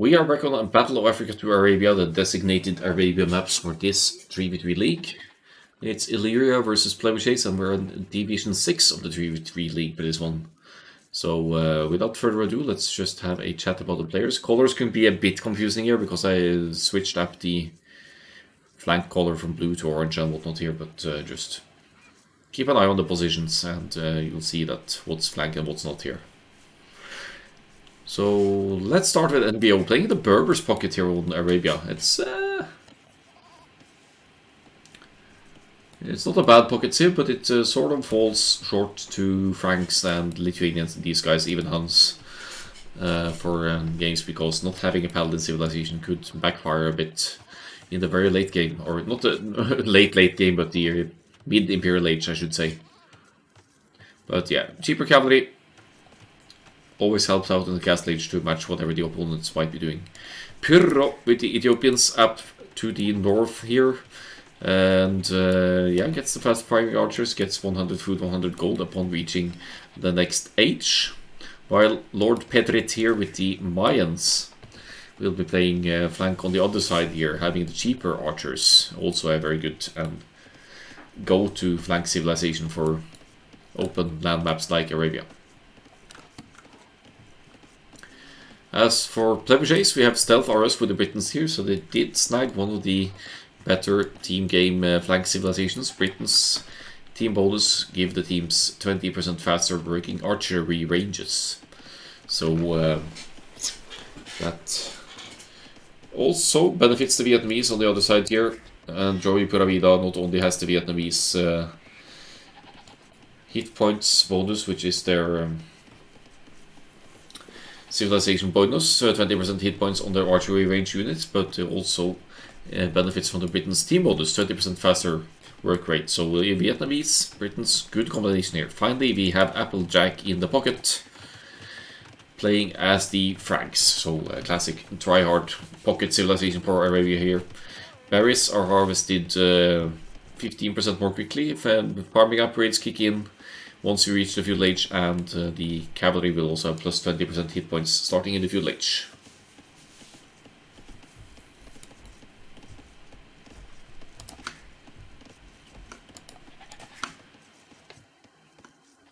We are back on Battle of Africa to Arabia, the designated Arabia maps for this 3v3 league. It's Illyria versus Plebuchets, and we're in Division 6 of the 3v3 league for this one. So without further ado, let's just have a chat about the players. Colors can be a bit confusing here because I switched up the flank color from blue to orange and whatnot here, but just keep an eye on the positions and you'll see that what's flank and what's not here. So let's start with NBO, playing the Berbers pocket here on Arabia. It's not a bad pocket here, but it sort of falls short to Franks and Lithuanians and these guys, even Huns, for games, because not having a Paladin civilization could backfire a bit in the very late game, or not the late game, but the mid-Imperial Age, I should say. But yeah, cheaper cavalry always helps out in the Castle Age to match whatever the opponents might be doing. Pyrrho with the Ethiopians up to the north here. And yeah, gets the fast firing archers, gets 100 food, 100 gold upon reaching the next age. While Lord Pedret here with the Mayans will be playing flank on the other side here, having the cheaper archers. Also a very good go-to flank civilization for open land maps like Arabia. As for Plebuchets, we have Stealth RS with the Britons here, so they did snag one of the better team game flank civilizations. Britain's team bonus give the teams 20% faster working archery ranges. So that also benefits the Vietnamese on the other side here. And Joey Puravida not only has the Vietnamese hit points bonus, which is their civilization bonus, 20% hit points on their archery range units, but also benefits from the Britain's team bonus, 20% faster work rate. So Vietnamese, Britain's good combination here. Finally, we have Applejack in the pocket, playing as the Franks. So classic try-hard pocket civilization for Arabia here. Berries are harvested 15% more quickly if farming upgrades kick in once you reach the feudal age, and the cavalry will also have plus 20% hit points starting in the feudal age.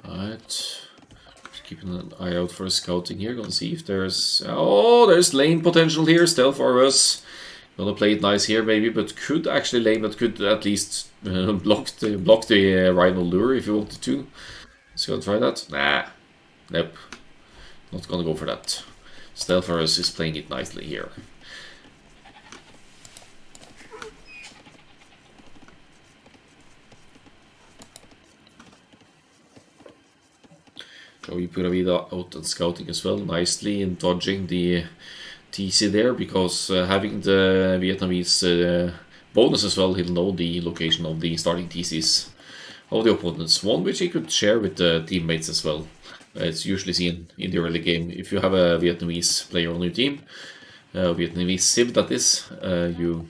Alright, just keeping an eye out for scouting here, gonna see if there's... Oh, there's lane potential here, Stealth RS. Gonna play it nice here maybe, but could actually lane, but could at least block the Rhino lure if you wanted to. So gonna try that? Nah. Nope. Not gonna go for that. Stealth RS is playing it nicely here. Joey Puravida out and scouting as well, nicely in dodging the TC there, because having the Vietnamese bonus as well, he'll know the location of the starting TCs of the opponents. One which he could share with the teammates as well. It's usually seen in the early game. If you have a Vietnamese player on your team, Vietnamese civ that is, you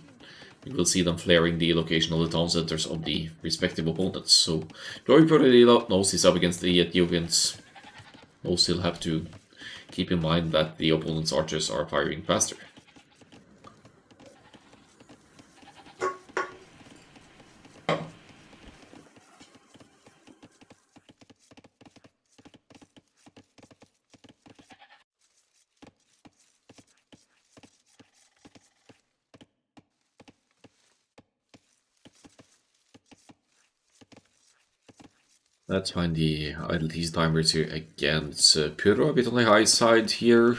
will see them flaring the location of the town centers of the respective opponents. So Joey Puravida knows he's up against the Ethiopians. We'll still have to keep in mind that the opponent's archers are firing faster. Let's find the idleness timers here again. It's Pyrrho a bit on the high side here.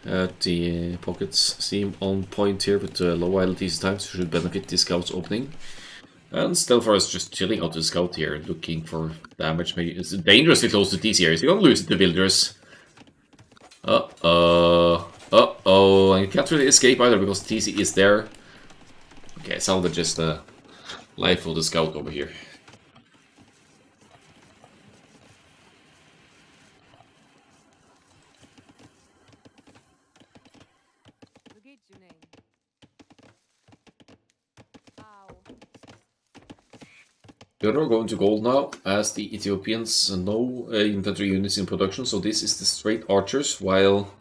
The pockets seem on point here, but low idleness times should benefit the scout's opening. And Stealth is just chilling out the scout here, looking for damage. Maybe it's dangerously close to TC here. He's gonna lose it to Builders. Uh-oh. And you can't really escape either because TC is there. Okay, salvages the life of the scout over here. Pyrrho going to gold now, as the Ethiopians no infantry units in production, so this is the straight archers, while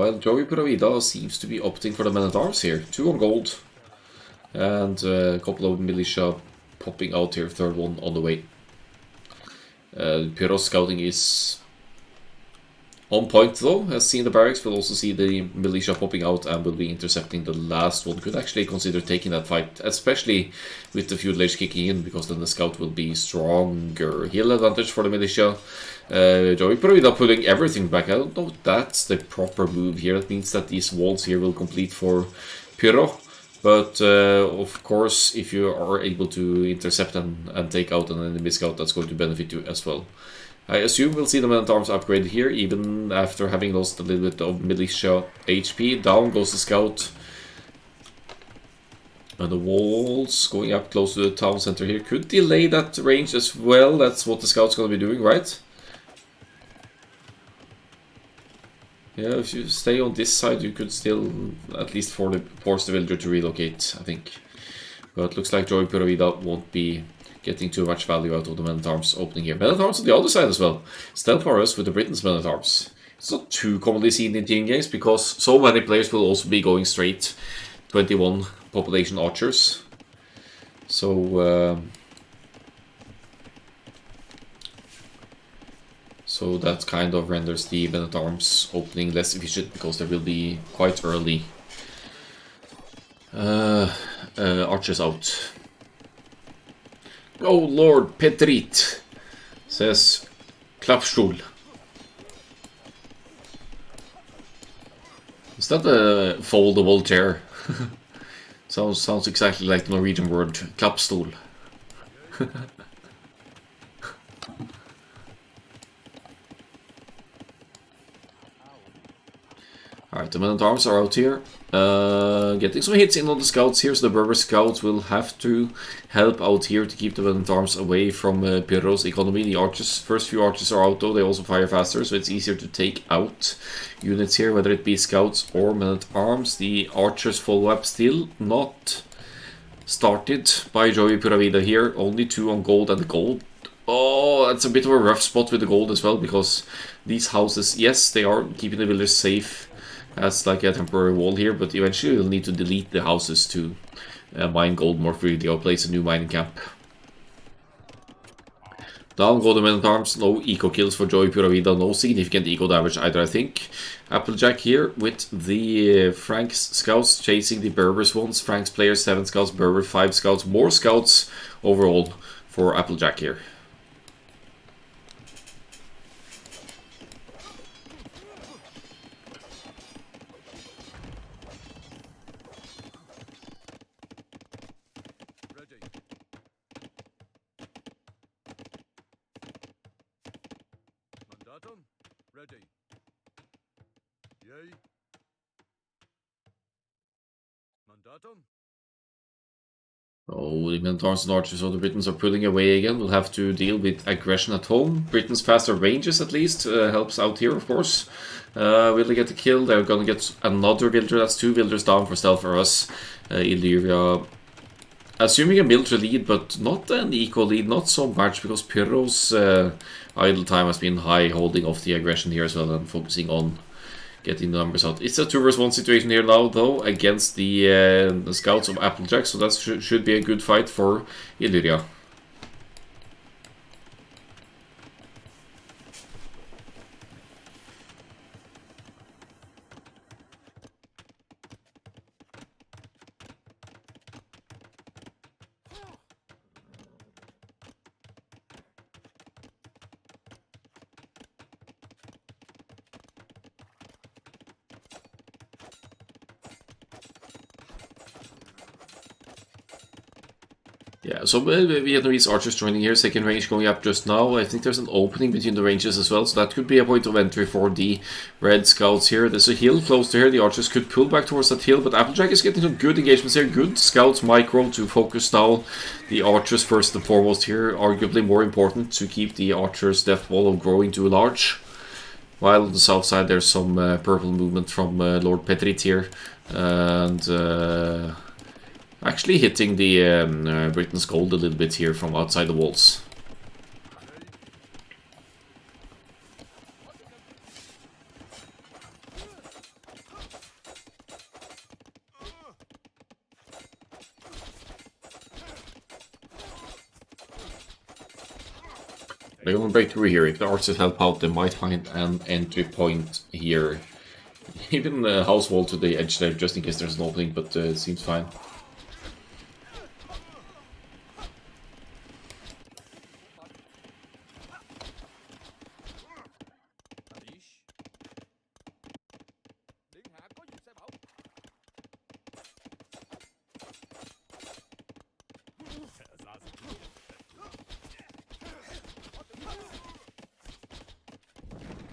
Well, Joey Puravida seems to be opting for the men-at-arms here. 2 on gold. And a couple of militia popping out here, third one on the way. Pyro's scouting is on point though. Has seen the barracks, will also see the militia popping out and will be intercepting the last one. Could actually consider taking that fight, especially with the feudal age kicking in, because then the scout will be stronger. Heal advantage for the militia. Joey Puravida pulling everything back. I don't know if that's the proper move here. That means that these walls here will complete for Pyro. But of course, if you are able to intercept and take out an enemy scout, that's going to benefit you as well. I assume we'll see the men-at-arms upgrade here, even after having lost a little bit of militia HP. Down goes the scout. And the walls going up close to the town center here could delay that range as well. That's what the scout's going to be doing, right? Yeah, if you stay on this side, you could still at least force the villager to relocate, I think. But looks like Joey Puravida won't be getting too much value out of the men-at-arms opening here. Men-at-arms on the other side as well. Stealth Forest with the Britain's men-at-arms. It's not too commonly seen in team games because so many players will also be going straight 21 population archers. So that kind of renders the men-at-arms opening less efficient because there will be quite early archers out. Oh Lord, Petrit, says Klappstuhl. Is that a foldable chair? sounds exactly like the Norwegian word Klappstol. Alright, the men-at-arms are out here. Getting some hits in on the scouts here, so the Berber scouts will have to help out here to keep the men-at-arms away from Pyro's economy. The archers, first few archers are out though, they also fire faster, so it's easier to take out units here, whether it be scouts or men-at-arms. The archers follow-up still not started by Joey Puravida here, only 2 on gold, and the gold. Oh, that's a bit of a rough spot with the gold as well, because these houses, yes, they are keeping the villagers safe as like a temporary wall here, but eventually you'll need to delete the houses to mine gold more freely or place a new mining camp. Down go the men-at-arms, no eco kills for Joey Puravida, no significant eco damage either, I think. Applejack here with the Franks scouts chasing the Berbers ones. Franks players 7 scouts, Berber 5 scouts, more scouts overall for Applejack here. Ready. Yea. Mandatum. Oh, the men-at-arms and archers of the Britons are pulling away again. We'll have to deal with aggression at home. Britain's faster ranges at least helps out here, of course. Will they get a kill? They're gonna get another villager. That's 2 villagers down for stealth for us. Illyria assuming a military lead, but not an equal lead, not so much, because Pyro's idle time has been high, holding off the aggression here as well and focusing on getting the numbers out. It's a 2 vs 1 situation here now, though, against the scouts of Applejack, so that should be a good fight for Illyria. Yeah, so Vietnamese archers joining here, second range going up just now. I think there's an opening between the ranges as well, so that could be a point of entry for the red scouts here. There's a hill close to here, the archers could pull back towards that hill, but Applejack is getting some good engagements here. Good scouts micro to focus now the archers first and foremost here. Arguably more important to keep the archers' death wall of growing too large. While on the south side there's some purple movement from Lord Petrit here, and actually hitting the Britain's gold a little bit here from outside the walls. They're gonna break through here. If the archers help out, they might find an entry point here. Even a house wall to the edge there, just in case there's an opening, but it seems fine.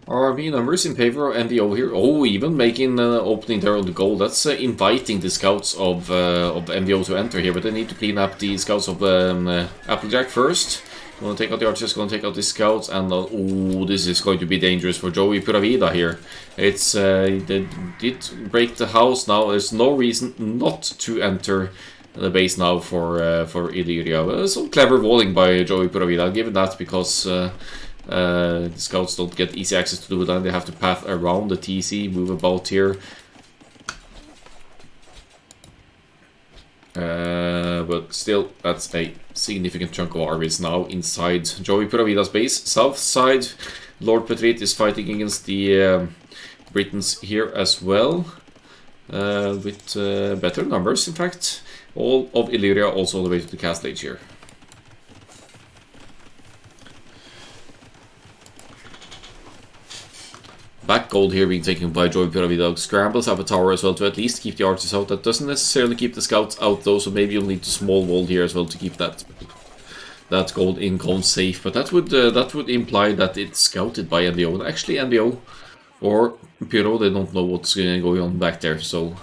RB numbers in favor of NDO here. Oh, even making an opening there on the goal. That's inviting the scouts of NDO to enter here, but they need to clean up the scouts of Applejack first. Gonna take out the archers, gonna take out the scouts, and oh, this is going to be dangerous for Joey Pura Vida here. It's they did break the house now. There's no reason not to enter the base now for Illyria. Some clever walling by Joey Pura Vida. I'll give it that because. The scouts don't get easy access to the woodland, they have to path around the TC, move about here. But still, that's a significant chunk of armies now inside Joey Pura Vida's base. South side, Lord Petrit is fighting against the Britons here as well, with better numbers in fact. All of Illyria also on the way to the castle age here. Back gold here being taken by Joey Pura Vida. Scrambles up a tower as well to at least keep the archers out. That doesn't necessarily keep the scouts out though, so maybe you'll need to small wall here as well to keep that gold income safe. But that would imply that it's scouted by NDO. And actually NDO or Puro, they don't know what's going on back there. So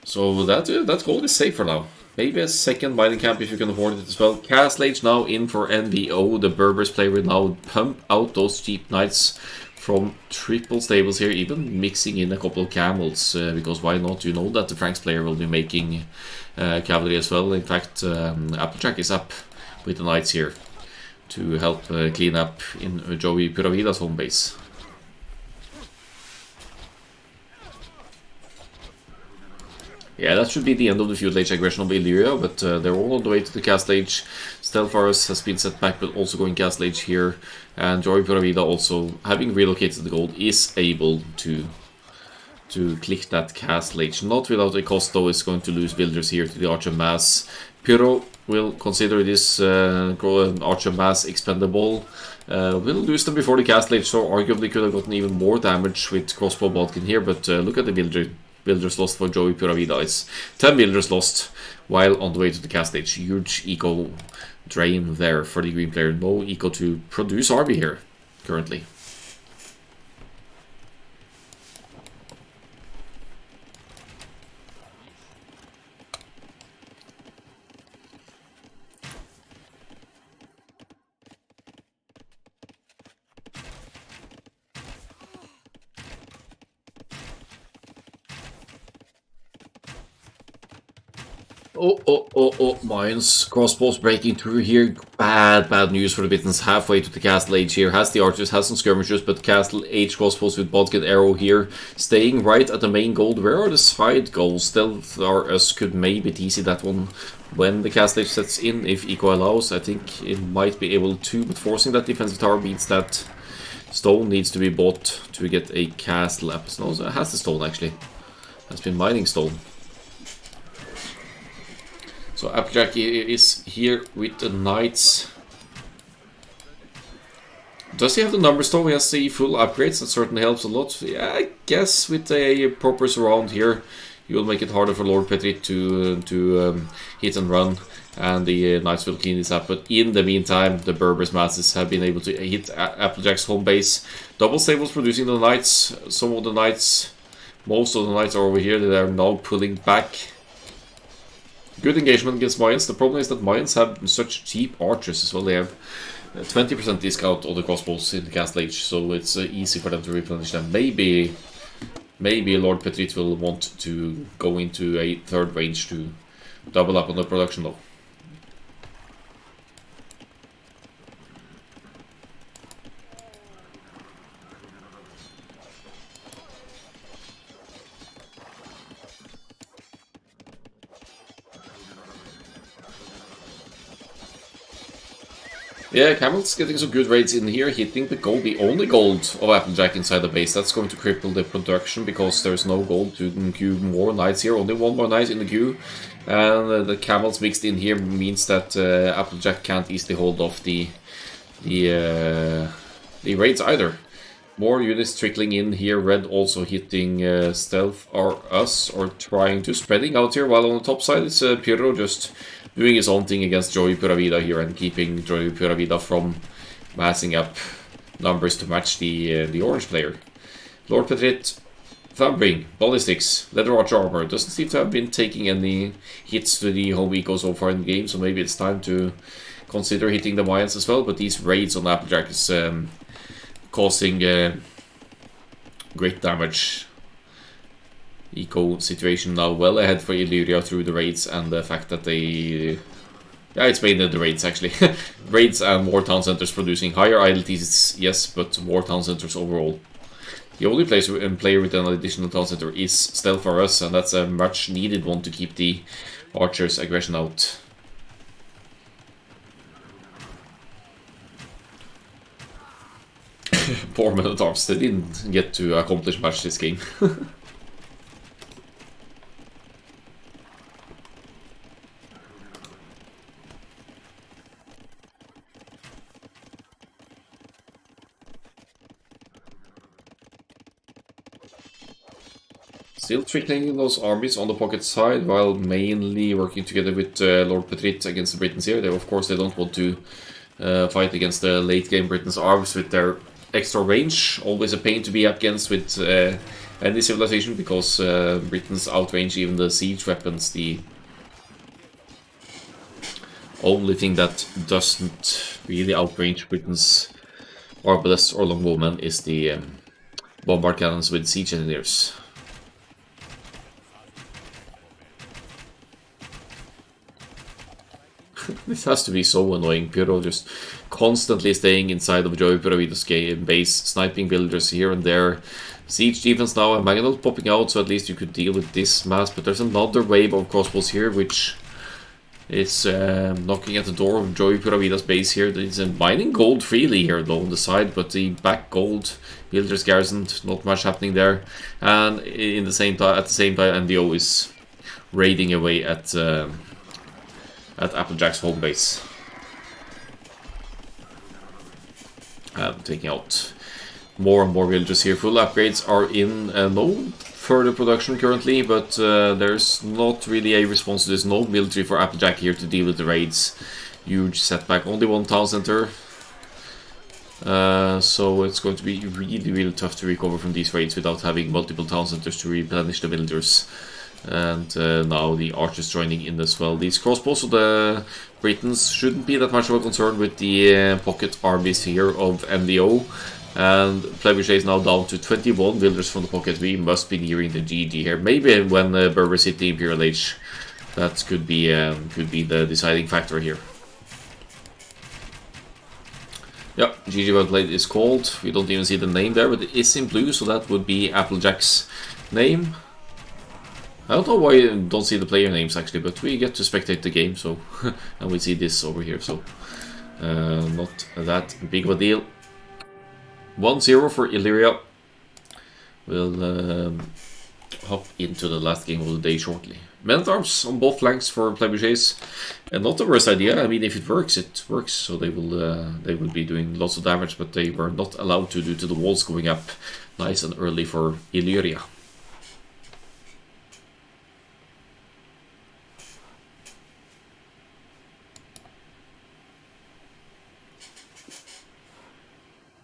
that gold is safe for now. Maybe a second mining camp if you can afford it as well. Castle Age now in for NDO. The Berbers player will now pump out those cheap knights from triple stables here, even mixing in a couple of camels, because why not? You know that the Franks player will be making cavalry as well. In fact, Applejack is up with the knights here to help clean up in Joey Pura Vida's home base. Yeah, that should be the end of the feudal age aggression of Illyria, but they're all on the way to the Castle Age. Stelfarus has been set back, but also going Castle Age here. And Joey Pura Vida also, having relocated the gold, is able to click that Castle Age. Not without a cost though, is going to lose builders here to the Archer Mass. Puro will consider this Archer Mass expendable. Will lose them before the Castle Age, so arguably could have gotten even more damage with Crossbow Bodkin here, but look at the builders lost for Joey Pura Vida. It's 10 builders lost while on the way to the Castle Age. Huge eco drain there for the green player. No eco to produce army here currently. Oh, mines. Crossbows breaking through here. Bad news for the Britons. Halfway to the Castle Age here. Has the archers, has some skirmishers, but Castle Age crossbows with Bodkin Arrow here. Staying right at the main gold. Where are the side goals? Stelfarus could maybe TC that one when the Castle Age sets in, if eco allows. I think it might be able to, but forcing that defensive tower means that stone needs to be bought to get a castle up. No, it has the stone actually. Has been mining stone. So Applejack is here with the knights. Does he have the numbers though? He has the full upgrades, that certainly helps a lot. Yeah, I guess with a proper surround here, you will make it harder for Lord Petrit to hit and run, and the knights will clean this up. But in the meantime, the Berbers masses have been able to hit Applejack's home base. Double stables producing the knights. Some of the knights, most of the knights are over here. They are now pulling back. Good engagement against Mayans. The problem is that Mayans have such cheap archers as well. They have 20% discount on the crossbows in the Castle Age, so it's easy for them to replenish them. Maybe Lord Petrit will want to go into a third range to double up on the production though. Yeah, Camel's getting some good raids in here, hitting the gold, the only gold of Applejack inside the base. That's going to cripple the production because there's no gold to queue more knights here. Only one more knight in the queue. And the Camels mixed in here means that Applejack can't easily hold off the raids either. More units trickling in here. Red also hitting stealth or us, or trying to spreading out here. While on the top side it's Pyro just doing his own thing against Joy Pura Vida here and keeping Joy Pura Vida from massing up numbers to match the orange player. Lord Petrit, Thumbring, Ballistics, Leather Arch Armor. Doesn't seem to have been taking any hits to the home eco so far in the game, so maybe it's time to consider hitting the Mayans as well. But these raids on Applejack is causing great damage. Eco situation now well ahead for Illyria through the raids and the fact that they... Yeah, it's mainly the raids actually. Raids and more town centers producing higher idleties, yes, but more town centers overall. The only player with an additional town center is Stealth for us, and that's a much needed one to keep the archers' aggression out. Poor men at arms, they didn't get to accomplish much this game. Still trickling those armies on the pocket side, while mainly working together with Lord Petrit against the Britons here. They, of course, they don't want to fight against the late game Britain's arms with their extra range. Always a pain to be up against with any civilization, because Britons outrange even the siege weapons. The only thing that doesn't really outrange Britain's arbalists or longbowmen is the bombard cannons with siege engineers. This has to be so annoying. Pyro just constantly staying inside of Joy Puravida's base, sniping villagers here and there. Siege defense now, and Magnol popping out, so at least you could deal with this mass. But there's another wave of crossbows here, which is knocking at the door of Joy Puravida's base here. It's mining gold freely here though on the side, but the back gold villagers garrisoned, not much happening there. And at the same time, NDO is raiding away at Applejack's home base. And taking out more and more villagers here. Full upgrades are in. No further production currently, but there's not really a response to this. No military for Applejack here to deal with the raids. Huge setback. Only one town center. So it's going to be really tough to recover from these raids without having multiple town centers to replenish the villagers. And now the archers joining in as well. These crossbows of the Britons shouldn't be that much of a concern with the pocket armies here of NDO. And Plebuchets now down to 21 villagers from the pocket. We must be nearing the GG here. Maybe when Berbers hit the Imperial Age, that could be the deciding factor here. Yeah, GG well played is called. We don't even see the name there, but it is in blue, so that would be Applejack's name. I don't know why you don't see the player names actually, but we get to spectate the game, so and we see this over here, so not that big of a deal. 1-0 for Illyria. We'll hop into the last game of the day shortly. Men-at-arms on both flanks for Plebuchets, and not the worst idea. I mean, if it works, so they will be doing lots of damage, but they were not allowed to due to the walls going up nice and early for Illyria.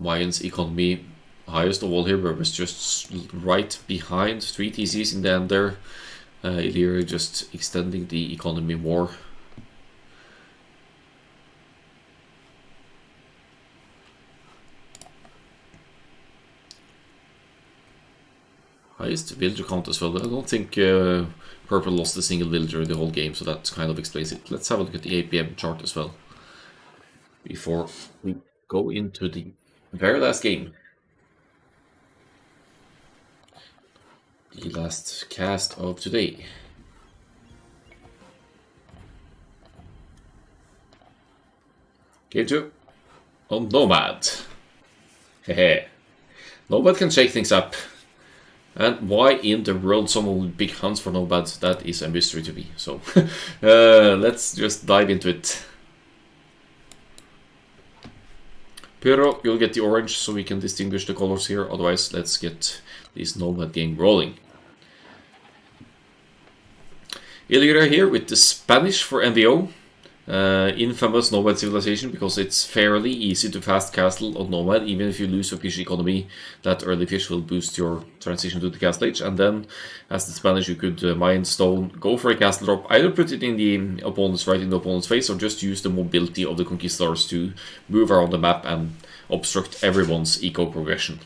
Mayans economy highest of all here, where it was just right behind 3 TCs in the end there. Illyria just extending the economy more. Highest villager count as well. I don't think Purple lost a single villager the whole game, so that kind of explains it. Let's have a look at the APM chart as well before we go into the very last game. The last cast of today. Game 2. on Nomad. Hehe. Nomad can shake things up. And why in the world someone would pick Hans for Nomad, that is a mystery to me. So, let's just dive into it. Pero, you'll get the orange so we can distinguish the colors here. Otherwise, let's get this Nomad game rolling. Illyria here with the Spanish for MVO. Infamous Nomad civilization, because it's fairly easy to fast castle on Nomad. Even if you lose your fish economy, that early fish will boost your transition to the castle age. And then, as the Spanish, you could mine stone, go for a castle drop, either put it in the opponent's right in the opponent's face, or just use the mobility of the conquistadors to move around the map and obstruct everyone's eco progression.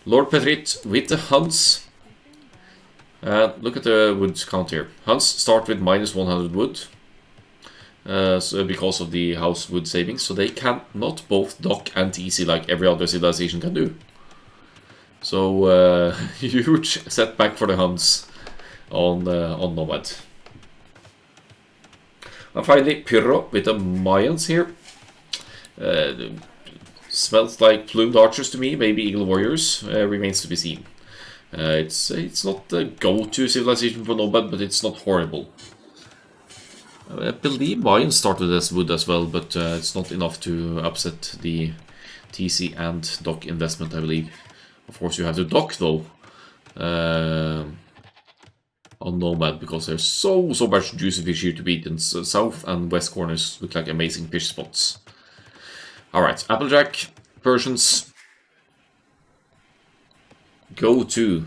Lord Petrit with the Huns. Look at the wood count here. Huns start with minus 100 wood, so because of the house wood savings, so they cannot both dock and TC like every other civilization can do. So huge setback for the Huns on Nomad. And finally, Pyrrho with the Mayans here. Smells like plumed archers to me, maybe eagle warriors. Remains to be seen. It's not the go-to civilization for Nomad, but it's not horrible. I believe Mayans started as wood as well, but it's not enough to upset the TC and dock investment, I believe. Of course, you have to dock though on Nomad, because there's so much juicy fish here to beat, and south and west corners look like amazing fish spots. Alright, Applejack, Persians. Go-to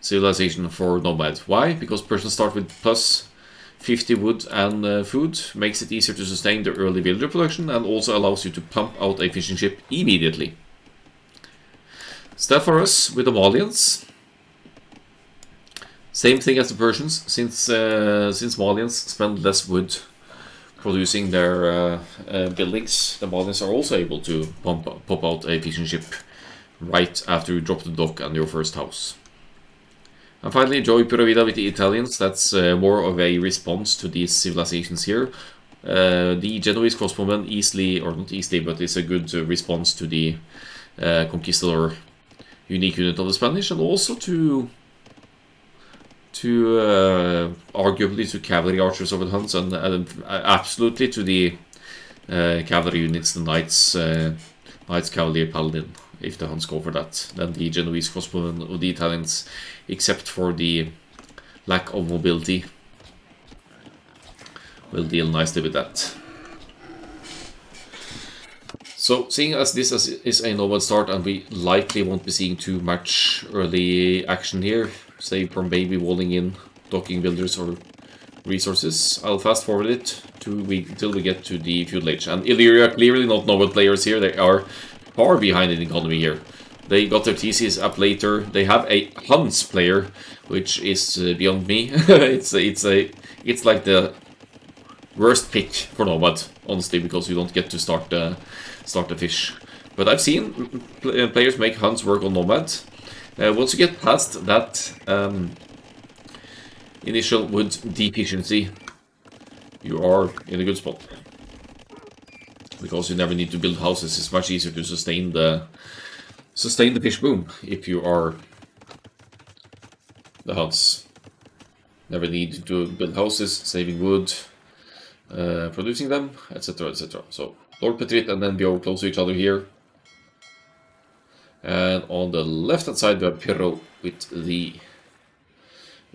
civilization for Nomad. Why? Because Persians start with plus 50 wood and food, makes it easier to sustain the early villager production, and also allows you to pump out a fishing ship immediately. Stepharos with the Malians. Same thing as the Persians, since Malians spend less wood producing their buildings, the Malians are also able to pop out a fishing ship right after you drop the dock on your first house. And finally, Joey Pura Vida with the Italians. That's more of a response to these civilizations here. The Genoese crossbowmen easily, or not easily, but it's a good response to the conquistador unique unit of the Spanish, and also to arguably to cavalry archers over the Huns, and absolutely to the cavalry units, the Knights Cavalier Paladin. If the Huns go for that, then the Genoese crossbowmen or the Italians, except for the lack of mobility, will deal nicely with that. So, seeing as this is a Nomad start, and we likely won't be seeing too much early action here, say from maybe walling in, docking builders or resources, I'll fast forward it until we get to the feudal age. And Illyria clearly not Nomad players here. They are far behind in economy here. They got their TCs up later. They have a Huns player, which is beyond me. It's like the worst pick for Nomad, honestly, because you don't get to start the fish. But I've seen players make Huns work on Nomad. Once you get past that initial wood deficiency, you are in a good spot. Because you never need to build houses. It's much easier to sustain the fish boom if you are the Huns. Never need to build houses, saving wood, producing them, etc, etc. So Lord Petrit and then Bjorn close to each other here. And on the left hand side we have Pyrrho with the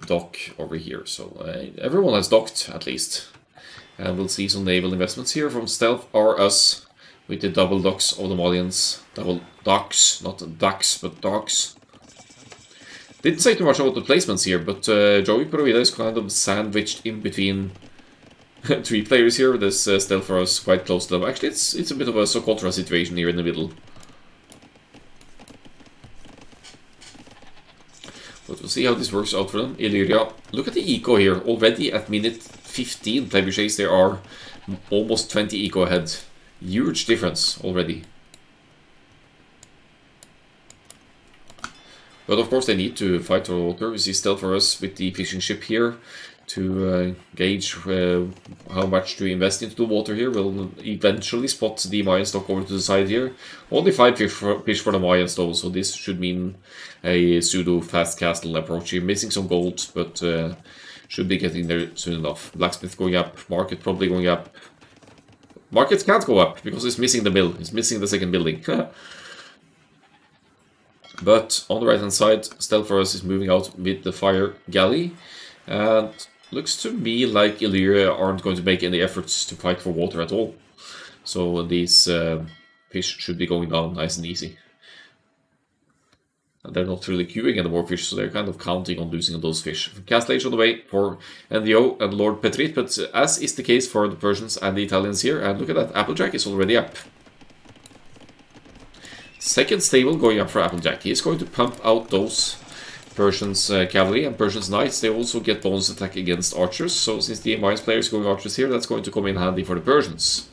dock over here. So everyone has docked at least. And we'll see some naval investments here from Stealth or us with the double docks of the Malians. Double docks, not ducks, but docks. Didn't say too much about the placements here, but Joey Provida is kind of sandwiched in between three players here. This Stealth for us quite close to them. Actually, it's a bit of a Socotra situation here in the middle. But we'll see how this works out for them. Illyria, look at the eco here. Already at minute 15, Plebuchets, there are almost 20 eco ahead. Huge difference already. But of course they need to fight for water. We see Stealth for us with the fishing ship here to gauge how much to invest into the water here. We'll eventually spot the Mayan stock over to the side here. Only 5 fish for the Mayans though, so this should mean a pseudo fast castle approach here. Missing some gold, but should be getting there soon enough. Blacksmith going up, market probably going up. Market can't go up because it's missing the mill, it's missing the second building. But on the right hand side, Stelforus is moving out with the fire galley. And looks to me like Illyria aren't going to make any efforts to fight for water at all. So these fish should be going down nice and easy. And they're not really queuing anymore fish, so they're kind of counting on losing those fish. Castle Age on the way for NDO and Lord Petrit, but as is the case for the Persians and the Italians here, and look at that, Applejack is already up. Second stable going up for Applejack. He's going to pump out those Persians cavalry and Persians knights. They also get bonus attack against archers, so since the Alliance player is going archers here, that's going to come in handy for the Persians.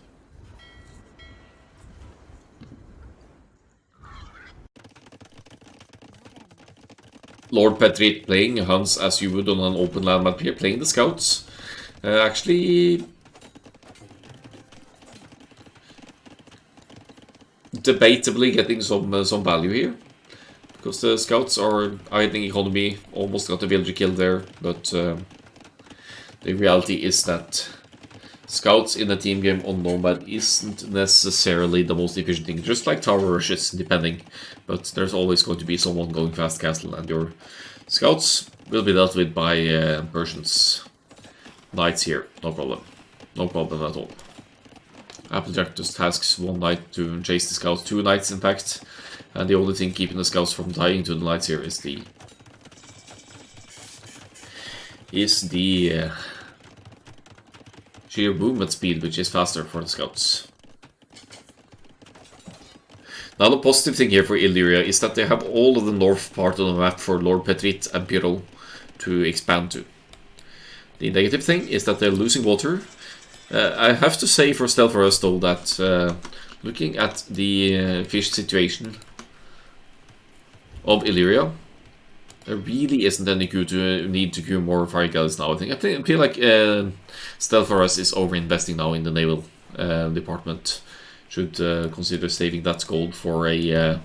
Lord Petrit playing Huns as you would on an open land map here, playing the scouts. Actually debatably getting some value here, because the scouts are idling economy, almost got a villager killed there, but the reality is that scouts in a team game on Nomad isn't necessarily the most efficient thing, just like tower rushes, depending, but there's always going to be someone going fast castle, and your scouts will be dealt with by Persians. Knights here, no problem. No problem at all. Applejack just tasks one knight to chase the scouts, 2 knights in fact, and the only thing keeping the scouts from dying to the knights here is the sheer movement speed, which is faster for the scouts. Now the positive thing here for Illyria is that they have all of the north part of the map for Lord Petrit and Pirot to expand to. The negative thing is that they're losing water. I have to say for Stelforus though that looking at the fish situation of Illyria, there really isn't any need to queue more fire galleys now. I feel like Stelforus is over-investing now in the naval department. Should consider saving that gold for a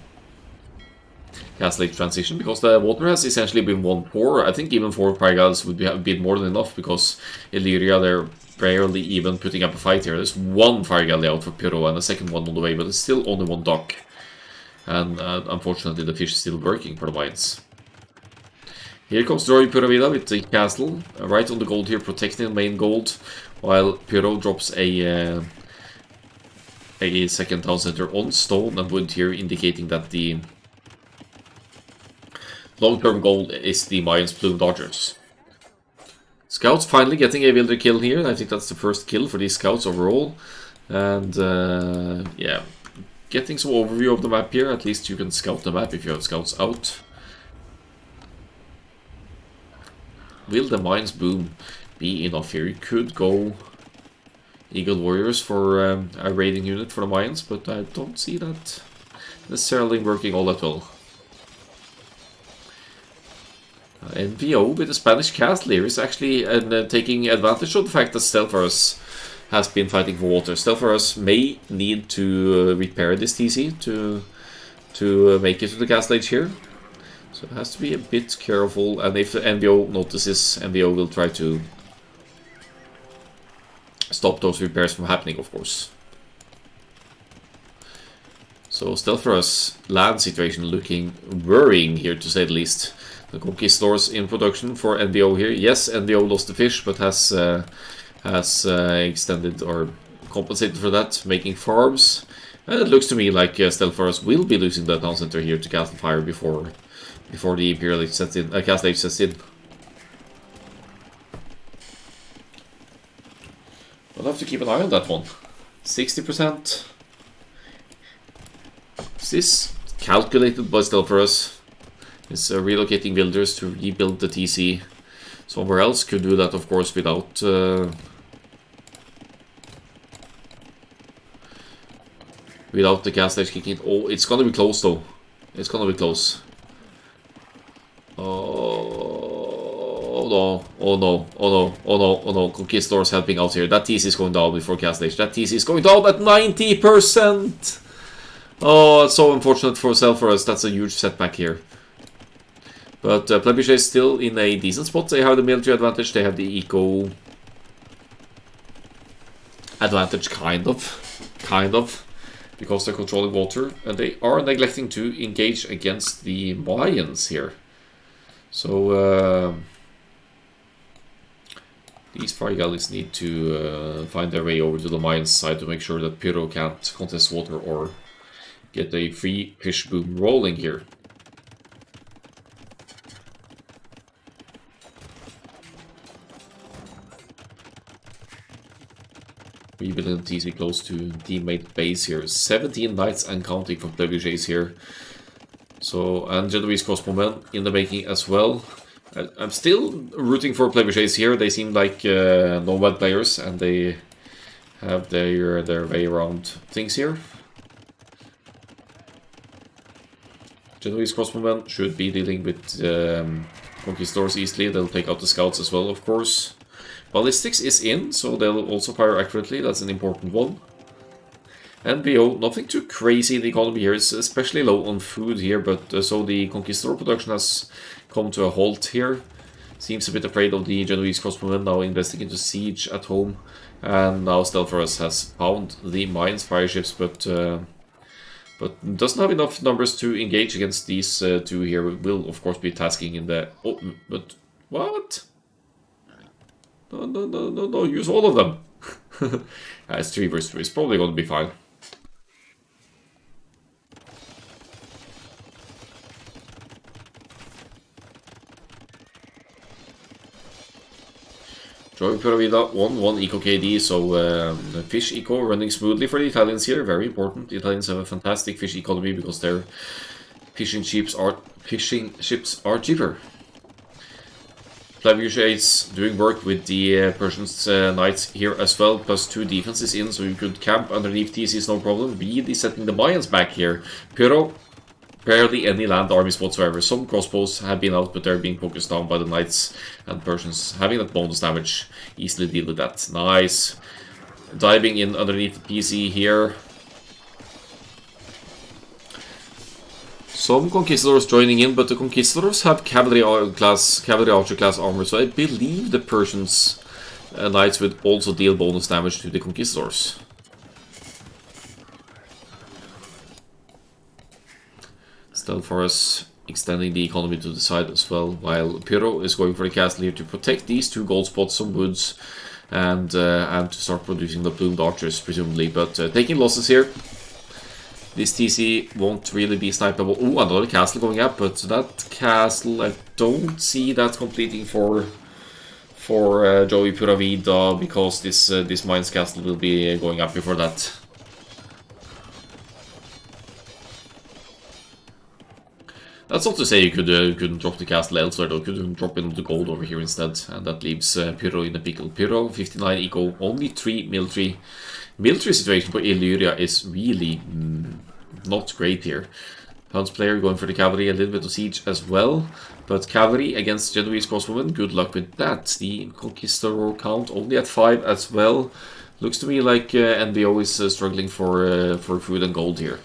Castle Age transition, because the water has essentially been won for. I think even 4 fire galleys would have been more than enough, because Illyria, they're barely even putting up a fight here. There's 1 fire galley out for Pirot and a second one on the way, but it's still only 1 dock. And unfortunately the fish is still working for the mines. Here comes Droy Puravida with the castle, right on the gold here, protecting the main gold, while Pirot drops a second town center on stone and wood here, indicating that the long-term goal is the Mayans plumed archers. Scouts finally getting a villager kill here. I think that's the first kill for these scouts overall. And yeah, getting some overview of the map here. At least you can scout the map if you have scouts out. Will the Mines boom be enough here? You could go Eagle Warriors for a raiding unit for the Mayans, but I don't see that necessarily working all that well. NVO with the Spanish castle here is actually taking advantage of the fact that Stelforus has been fighting for water. Stelforus may need to repair this TC to make it to the castle age here. So it has to be a bit careful, and if NVO notices, NVO will try to stop those repairs from happening, of course. So Stelforus land situation looking worrying here, to say the least. The conquistadors in production for NVO here. Yes, NVO lost the fish, but has extended or compensated for that, making farms. And it looks to me like Stelforus will be losing the town center here to Castle Fire before the Imperial Age sets in, Castle Age sets in. We'll have to keep an eye on that one. 60%. Is this calculated by Stelforus? Is relocating villagers to rebuild the TC somewhere else. Could do that, of course, without without the Castle Age kicking in. Oh, it's gonna be close though. It's gonna be close. Oh, Oh no, oh no, oh no, oh no, oh no. Conquistadors helping out here. That TC is going down before Castle Age. That TC is going down at 90%! Oh, it's so unfortunate for us. That's a huge setback here. But Plebuchets is still in a decent spot. They have the military advantage. They have the eco advantage, kind of. Because they're controlling water. And they are neglecting to engage against the Mayans here. So these fire galleys need to find their way over to the Mayan side to make sure that Pyro can't contest water or get a free fish boom rolling here. Rebuilding TC close to teammate base here. 17 knights and counting from Plebuchets here. So, and Genoese crossbowmen in the making as well. I'm still rooting for Plebuchets here. They seem like nomad players and they have their way around things here. Genoese crossbowmen should be dealing with conquistadors easily. They'll take out the scouts as well, of course. Ballistics is in, so they'll also fire accurately. That's an important one. NBO, nothing too crazy in the economy here. It's especially low on food here, but so the conquistador production has come to a halt here. Seems a bit afraid of the Genoese crossbowmen, now investing into siege at home. And now Stelforus has found the mines, fire ships, but doesn't have enough numbers to engage against these two here. Will of course be tasking in the... Oh, but what? No, use all of them. It's 3 versus 3, it's probably going to be fine. Joey Puravida 1-1 Eco KD, so fish eco running smoothly for the Italians here, very important. The Italians have a fantastic fish economy because their fishing ships are cheaper. Plebuchets doing work with the Persians knights here as well, plus 2 defenses in, so you could camp underneath TCs no problem. Really setting the Mayans back here. Pyro, barely any land armies whatsoever. Some crossbows have been out, but they're being focused down by the knights and Persians. Having that bonus damage, easily deal with that. Nice. Diving in underneath the PC here. Some conquistadors joining in, but the conquistadors have cavalry archer class armor, so I believe the Persians knights would also deal bonus damage to the conquistadors. Stelforus extending the economy to the side as well, while Pyro is going for the castle here to protect these 2 gold spots, some woods, and to start producing the plumed archers, presumably, but taking losses here. This TC won't really be snipeable. Oh, another castle going up, but that castle, I don't see that completing for Joey Puravida, because this Mines castle will be going up before that. That's not to say you couldn't drop the castle elsewhere, though. Could drop in the gold over here instead, and that leaves Pyro in a pickle. Pyro, 59 eco, only 3 military. Military situation for Illyria is really not great here. Hunt's player going for the cavalry, a little bit of siege as well, but cavalry against Genoese crossbowmen, good luck with that. The conquistador count only at 5 as well. Looks to me like NBO is struggling for food and gold here.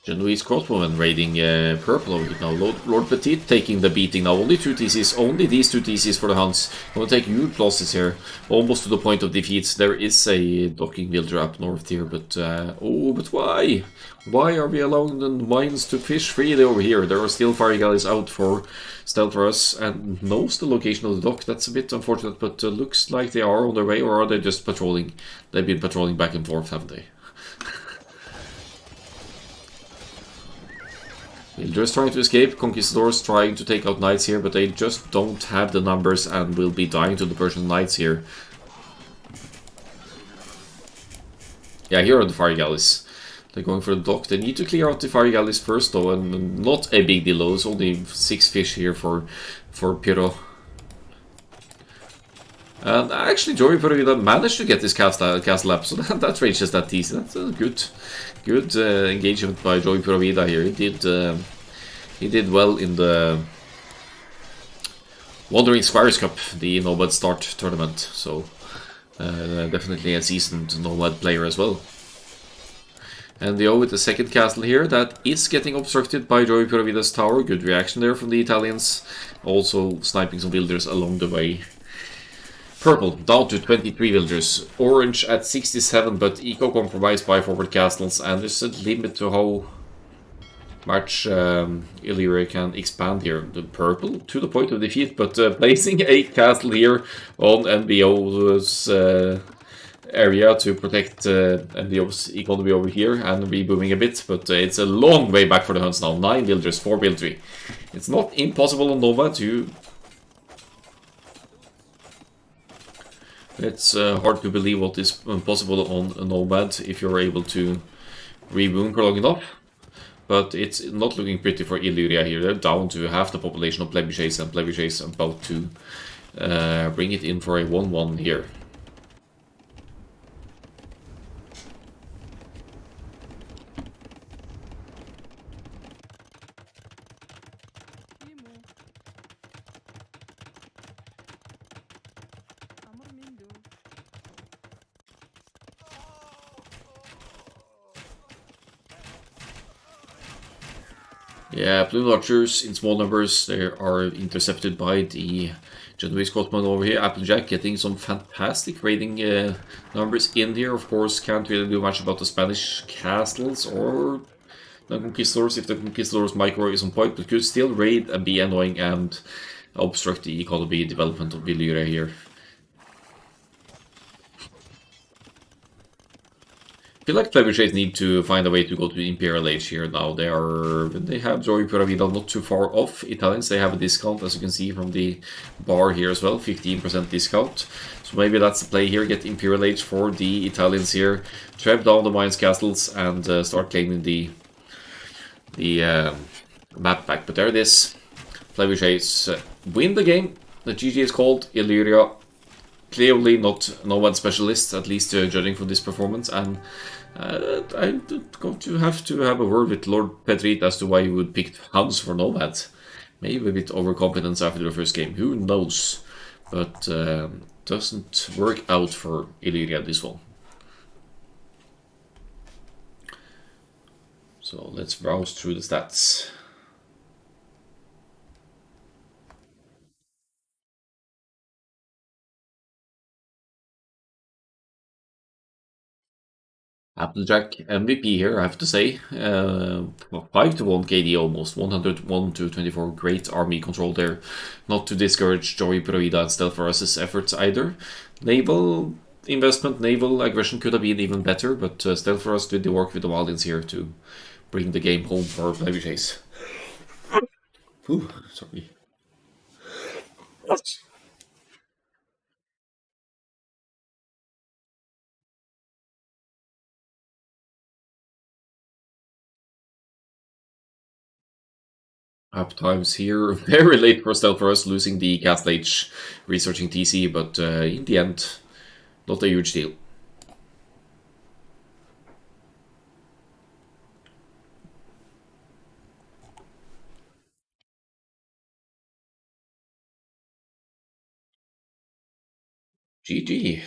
Genoese crossbowmen raiding purple over here now. Lord Petit taking the beating now. Only 2 TCs, only these 2 TCs for the Huns. Gonna take huge losses here, almost to the point of defeat. There is a docking villager up north here, but oh, but why? Why are we allowing the mines to fish freely over here? There are still fire galleys out for stealth for us, and knows the location of the dock. That's a bit unfortunate, but looks like they are on their way, or are they just patrolling? They've been patrolling back and forth, haven't they? Villagers trying to escape, conquistadors trying to take out knights here, but they just don't have the numbers and will be dying to the Persian knights here. Yeah, here are the fire galleys. They're going for the dock. They need to clear out the fire galleys first, though, and not a big deal, though. It's only 6 fish here for Piero. And actually, Joey Provida managed to get this castle up, so that range is that easy. That's a good engagement by Joey Provida here. He did well in the Wandering Squires Cup, the Nomad Start tournament. So definitely a seasoned Nomad player as well. And the O with the second castle here, that is getting obstructed by Joey Puravida's tower. Good reaction there from the Italians. Also sniping some villagers along the way. Purple down to 23 villagers. Orange at 67, but eco compromised by forward castles. And there's a limit to how much Illyria can expand here. The purple to the point of defeat, but placing a castle here on NBO's area to protect NBO's economy over here and rebooming a bit, but it's a long way back for the Huns now. 9 villagers, 4 military. It's not impossible on Nova to... It's hard to believe what is possible on a Nomad if you're able to reboom for long enough. But it's not looking pretty for Illyria here. They're down to half the population of Plebuchets, and Plebuchets about to bring it in for a 1-1 here. Yeah, Plebuchets in small numbers, they are intercepted by the Genoese Scotsman over here. Applejack getting some fantastic raiding numbers in here. Of course, can't really do much about the Spanish castles or the Conquistadors if the Conquistadors micro is on point, but could still raid and be annoying and obstruct the economy development of Illyria here. I feel like Plebuchets need to find a way to go to the Imperial Age here now. They have Joey Puravida not too far off Italians. They have a discount, as you can see from the bar here as well, 15% discount. So maybe that's the play here, get Imperial Age for the Italians here, trap down the Mines castles and start claiming the map back. But there it is. Plebuchets win the game. The GG is called. Illyria clearly not Nomad specialists, at least judging from this performance, and I'm going to have a word with Lord Petrit as to why he would pick Huns for Nomad. Maybe a bit overconfidence after the first game, who knows, but doesn't work out for Illyria this one. So let's browse through the stats. Applejack MVP here, I have to say. 5-1 KD almost, 101 to 24. Great army control there. Not to discourage Joey Provida and Stelforus's efforts either. Naval investment, naval aggression could have been even better, but Stelforus did the work with the Malians here to bring the game home for Plebuchets. Ooh, sorry. Up times here, very late for Stelforus, losing the Castle Age researching TC, but in the end, not a huge deal. GG.